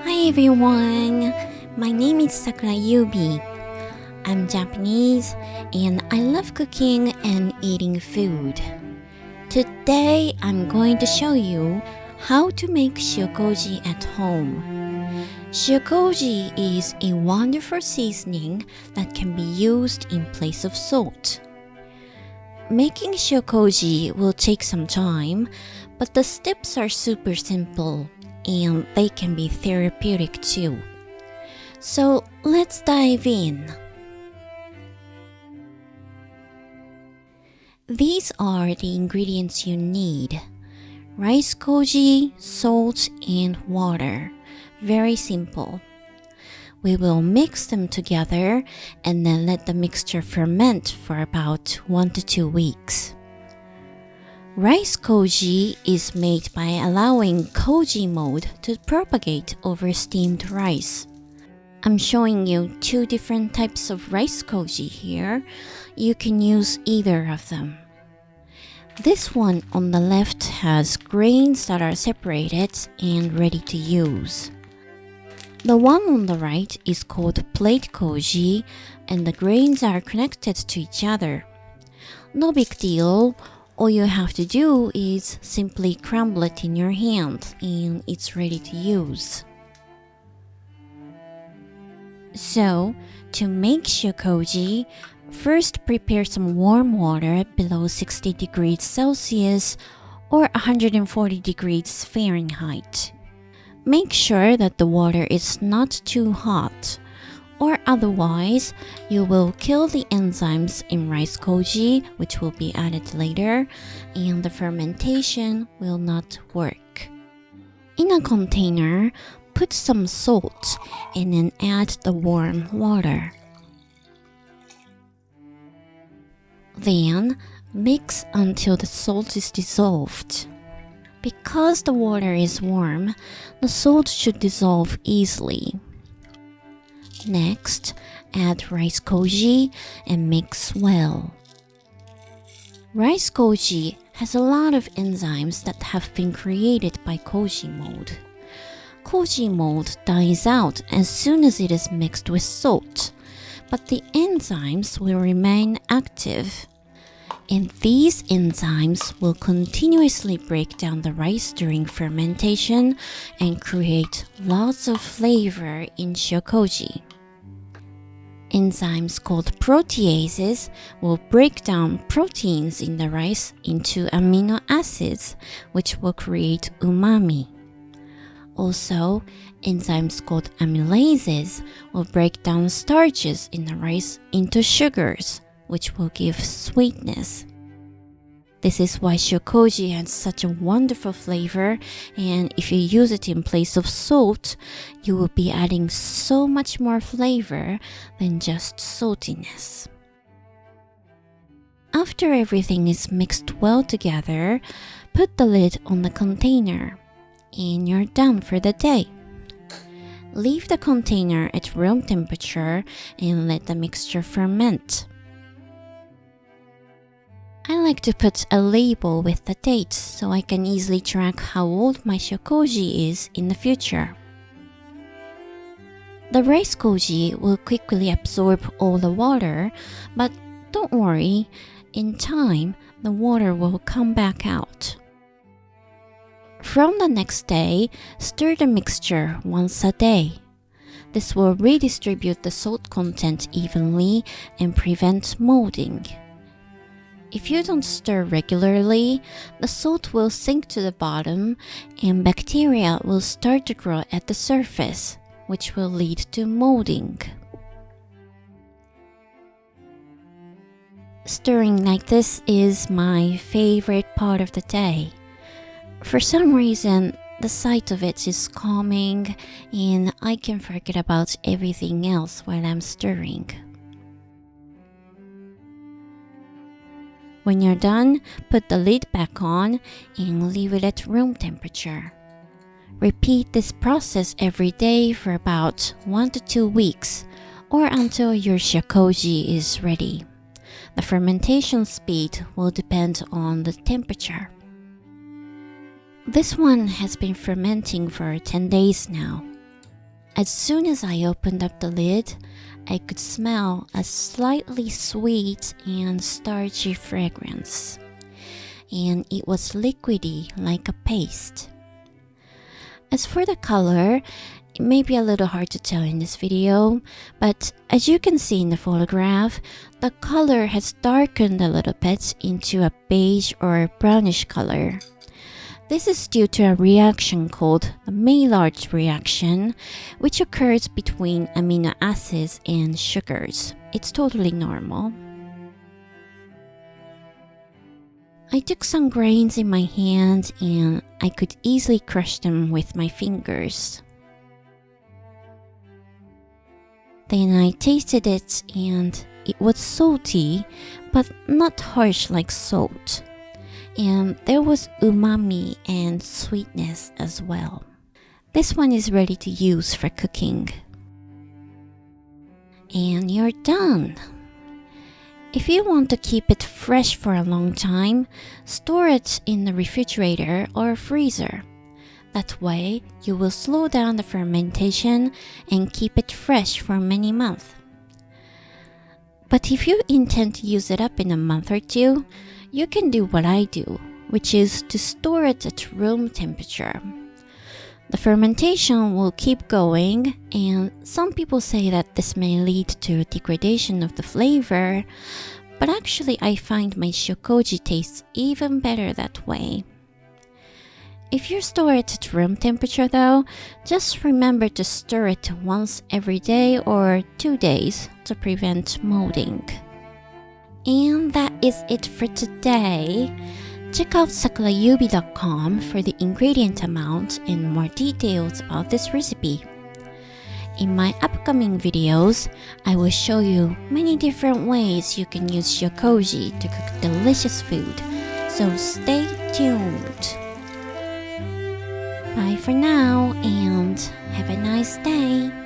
Hi everyone, my name is Sakura Yubi. I'm Japanese and I love cooking and eating food. Today I'm going to show you how to make shiokoji at home. Shiokoji is a wonderful seasoning that can be used in place of salt. Making shiokoji will take some time, but the steps are super simple and they can be therapeutic too. So let's dive in. These are the ingredients you need: rice koji, salt, and water. Very simple. We will mix them together and then let the mixture ferment for about 1 to 2 weeks. Rice koji is made by allowing koji mold to propagate over steamed rice. I'm showing you 2 different types of rice koji here. You can use either of them. This one on the left has grains that are separated and ready to use. The one on the right is called plate koji, and the grains are connected to each other. No big deal. All you have to do is simply crumble it in your hand and it's ready to use. So, to make shiokoji, first prepare some warm water below 60 degrees Celsius or 140 degrees Fahrenheit. Make sure that the water is not too hot, or otherwise you will kill the enzymes in rice koji, which will be added later, and the fermentation will not work. In a container, put some salt and then add the warm water. Then mix until the salt is dissolved. Because the water is warm, the salt should dissolve easily. Next, add rice koji and mix well. Rice koji has a lot of enzymes that have been created by koji mold. Koji mold dies out as soon as it is mixed with salt, but the enzymes will remain active. And these enzymes will continuously break down the rice during fermentation and create lots of flavor in shiokoji. Enzymes called proteases will break down proteins in the rice into amino acids, which will create umami. Also, enzymes called amylases will break down starches in the rice into sugars, which will give sweetness. This is why shiokoji has such a wonderful flavor, and if you use it in place of salt, you will be adding so much more flavor than just saltiness. After everything is mixed well together, put the lid on the container, and you're done for the day. Leave the container at room temperature and let the mixture ferment. I like to put a label with the date so I can easily track how old my shiokoji is in the future. The rice koji will quickly absorb all the water, but don't worry, in time the water will come back out. From the next day, stir the mixture once a day. This will redistribute the salt content evenly and prevent molding. If you don't stir regularly, the salt will sink to the bottom and bacteria will start to grow at the surface, which will lead to molding. Stirring like this is my favorite part of the day. For some reason, the sight of it is calming and I can forget about everything else while I'm stirring. When you're done, put the lid back on and leave it at room temperature. Repeat this process every day for about 1 to 2 weeks or until your shiokoji is ready. The fermentation speed will depend on the temperature. This one has been fermenting for 10 days now. As soon as I opened up the lid, I could smell a slightly sweet and starchy fragrance. And it was liquidy like a paste. As for the color, it may be a little hard to tell in this video, but as you can see in the photograph, the color has darkened a little bit into a beige or brownish color. This is due to a reaction called the Maillard reaction, which occurs between amino acids and sugars. It's totally normal. I took some grains in my hand and I could easily crush them with my fingers. Then I tasted it and it was salty, but not harsh like salt. And there was umami and sweetness as well. This one is ready to use for cooking. And you're done! If you want to keep it fresh for a long time, store it in the refrigerator or freezer. That way, you will slow down the fermentation and keep it fresh for many months. But if you intend to use it up in a month or two, you can do what I do, which is to store it at room temperature. The fermentation will keep going, and some people say that this may lead to degradation of the flavor, but actually I find my shokoji tastes even better that way. If you store it at room temperature though, just remember to stir it once every day or 2 days to prevent molding. And that is it for today. Check out sakurayubi.com for the ingredient amount and more details about this recipe. In my upcoming videos, I will show you many different ways you can use shokoji to cook delicious food, so stay tuned. Bye for now and have a nice day.